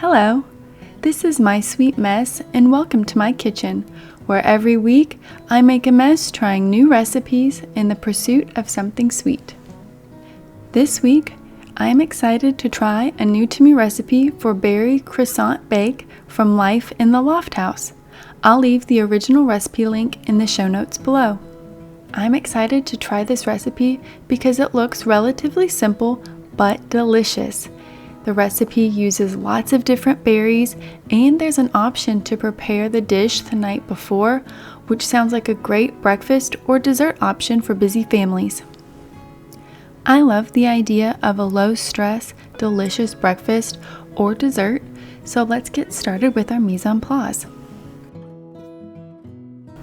Hello, this is my sweet mess and welcome to my kitchen, where every week I make a mess trying new recipes in the pursuit of something sweet. This week, I am excited to try a new to me recipe for berry croissant bake from Life in the Lofthouse. I'll leave the original recipe link in the show notes below. I'm excited to try this recipe because it looks relatively simple but delicious. The recipe uses lots of different berries, and there's an option to prepare the dish the night before, which sounds like a great breakfast or dessert option for busy families. I love the idea of a low-stress, delicious breakfast or dessert, so let's get started with our mise en place.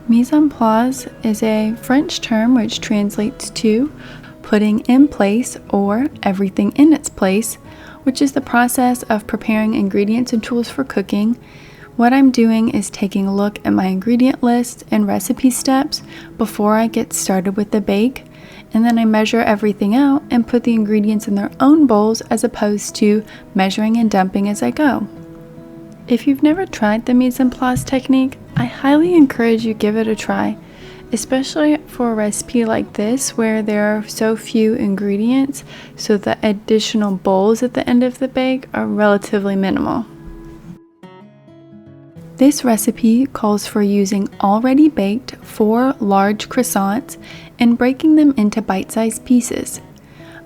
Mise en place is a French term which translates to putting in place or everything in its place, which is the process of preparing ingredients and tools for cooking. What I'm doing is taking a look at my ingredient list and recipe steps before I get started with the bake, and then I measure everything out and put the ingredients in their own bowls as opposed to measuring and dumping as I go. If you've never tried the mise en place technique, I highly encourage you give it a try, especially for a recipe like this where there are so few ingredients, so the additional bowls at the end of the bake are relatively minimal. This recipe calls for using already baked 4 large croissants and breaking them into bite-sized pieces.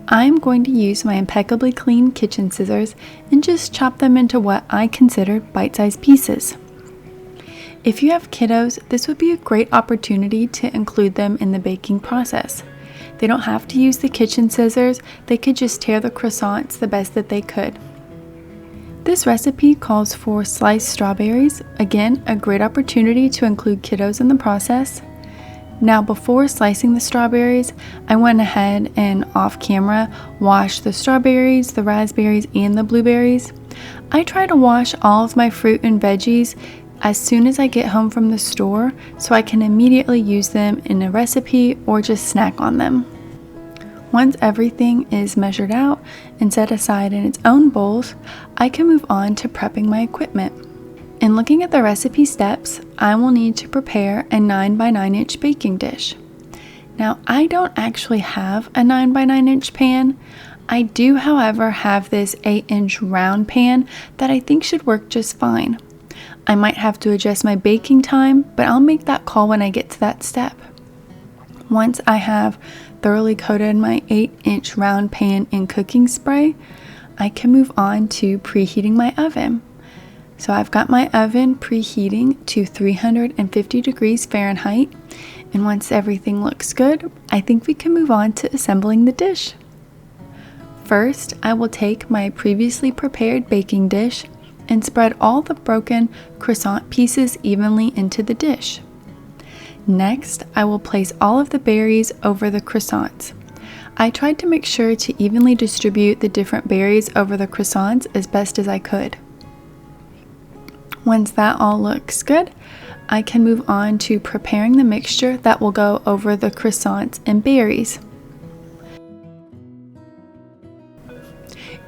I'm going to use my impeccably clean kitchen scissors and just chop them into what I consider bite-sized pieces. If you have kiddos, this would be a great opportunity to include them in the baking process. They don't have to use the kitchen scissors, they could just tear the croissants the best that they could. This recipe calls for sliced strawberries, again, a great opportunity to include kiddos in the process. Now, before slicing the strawberries, I went ahead and off camera washed the strawberries, the raspberries, and the blueberries. I try to wash all of my fruit and veggies as soon as I get home from the store so I can immediately use them in a recipe or just snack on them. Once everything is measured out and set aside in its own bowls, I can move on to prepping my equipment. In looking at the recipe steps, I will need to prepare a 9x9 inch baking dish. Now, I don't actually have a 9x9 inch pan. I do, however, have this 8-inch round pan that I think should work just fine. I might have to adjust my baking time, but I'll make that call when I get to that step. Once I have thoroughly coated my 8-inch round pan in cooking spray, I can move on to preheating my oven. So I've got my oven preheating to 350 degrees Fahrenheit, and once everything looks good, I think we can move on to assembling the dish. First, I will take my previously prepared baking dish and spread all the broken croissant pieces evenly into the dish. Next, I will place all of the berries over the croissants. I tried to make sure to evenly distribute the different berries over the croissants as best as I could. Once that all looks good, I can move on to preparing the mixture that will go over the croissants and berries.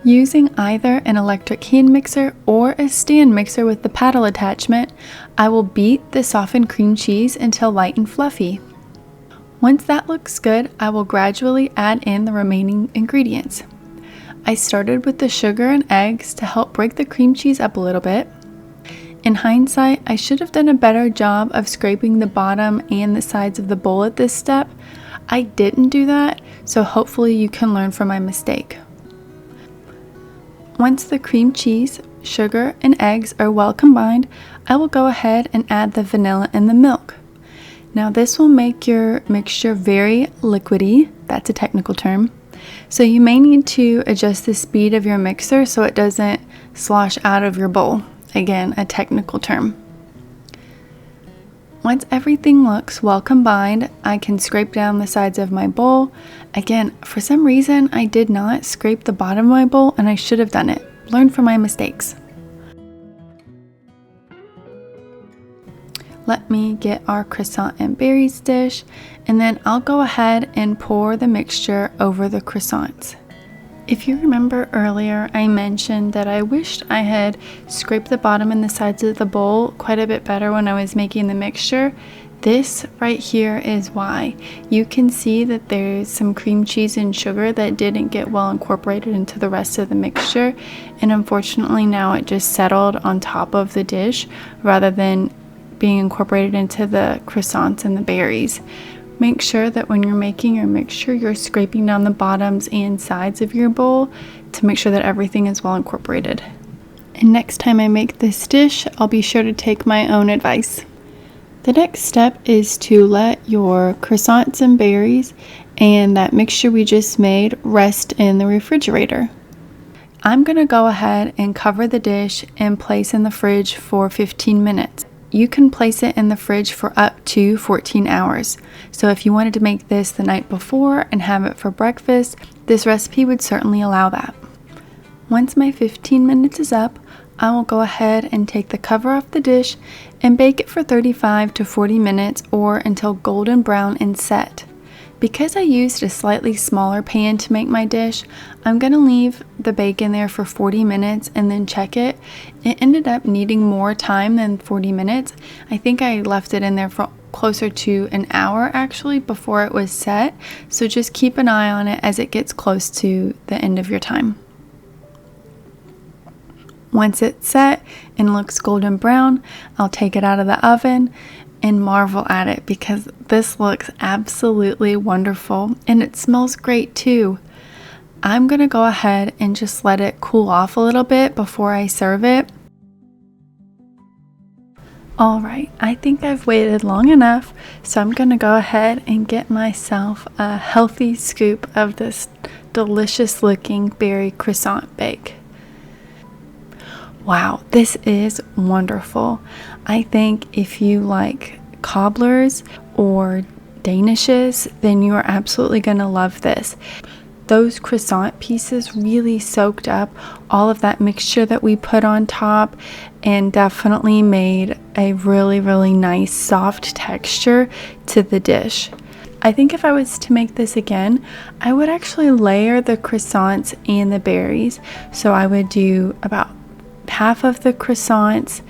Using either an electric hand mixer or a stand mixer with the paddle attachment, I will beat the softened cream cheese until light and fluffy. Once that looks good, I will gradually add in the remaining ingredients. I started with the sugar and eggs to help break the cream cheese up a little bit. In hindsight, I should have done a better job of scraping the bottom and the sides of the bowl at this step. I didn't do that, so hopefully you can learn from my mistake. Once the cream cheese, sugar, and eggs are well combined, I will go ahead and add the vanilla and the milk. Now this will make your mixture very liquidy, that's a technical term, so you may need to adjust the speed of your mixer so it doesn't slosh out of your bowl. Again, a technical term. Once everything looks well combined, I can scrape down the sides of my bowl. Again, for some reason, I did not scrape the bottom of my bowl and I should have done it. Learn from my mistakes. Let me get our croissant and berries dish, and then I'll go ahead and pour the mixture over the croissants. If you remember earlier, I mentioned that I wished I had scraped the bottom and the sides of the bowl quite a bit better when I was making the mixture. This right here is why. You can see that there's some cream cheese and sugar that didn't get well incorporated into the rest of the mixture, and unfortunately now it just settled on top of the dish rather than being incorporated into the croissants and the berries. Make sure that when you're making your mixture, you're scraping down the bottoms and sides of your bowl to make sure that everything is well incorporated. And next time I make this dish, I'll be sure to take my own advice. The next step is to let your croissants and berries and that mixture we just made rest in the refrigerator. I'm going to go ahead and cover the dish and place in the fridge for 15 minutes. You can place it in the fridge for up to 14 hours. So if you wanted to make this the night before and have it for breakfast, this recipe would certainly allow that. Once my 15 minutes is up, I will go ahead and take the cover off the dish and bake it for 35 to 40 minutes or until golden brown and set. Because I used a slightly smaller pan to make my dish, I'm going to leave the bake in there for 40 minutes and then check it. It ended up needing more time than 40 minutes. I think I left it in there for closer to an hour actually before it was set. So just keep an eye on it as it gets close to the end of your time. Once it's set and looks golden brown, I'll take it out of the oven and marvel at it because this looks absolutely wonderful and it smells great too. I'm going to go ahead and just let it cool off a little bit before I serve it. Alright, I think I've waited long enough, so I'm going to go ahead and get myself a healthy scoop of this delicious looking berry croissant bake. Wow, this is wonderful. I think if you like cobblers or danishes, then you are absolutely going to love this. Those croissant pieces really soaked up all of that mixture that we put on top and definitely made a really, really nice soft texture to the dish. I think if I was to make this again, I would actually layer the croissants and the berries. So I would do about half of the croissants,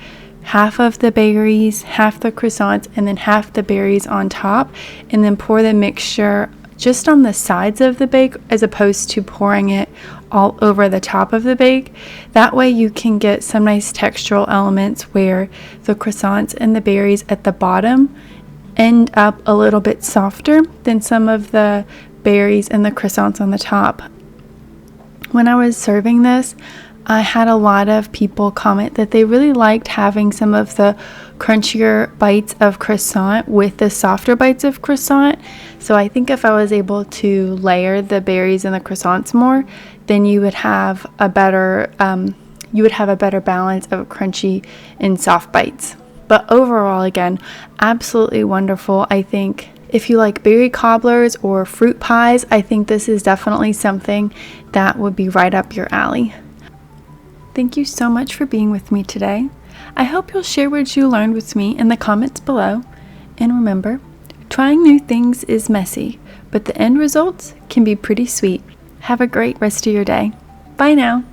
half of the berries, half the croissants, and then half the berries on top, and then pour the mixture just on the sides of the bake as opposed to pouring it all over the top of the bake. That way you can get some nice textural elements where the croissants and the berries at the bottom end up a little bit softer than some of the berries and the croissants on the top. When I was serving this, I had a lot of people comment that they really liked having some of the crunchier bites of croissant with the softer bites of croissant. So I think if I was able to layer the berries and the croissants more, then you would have a better balance of crunchy and soft bites. But overall, again, absolutely wonderful. I think if you like berry cobblers or fruit pies, I think this is definitely something that would be right up your alley. Thank you so much for being with me today. I hope you'll share what you learned with me in the comments below. And remember, trying new things is messy, but the end results can be pretty sweet. Have a great rest of your day. Bye now.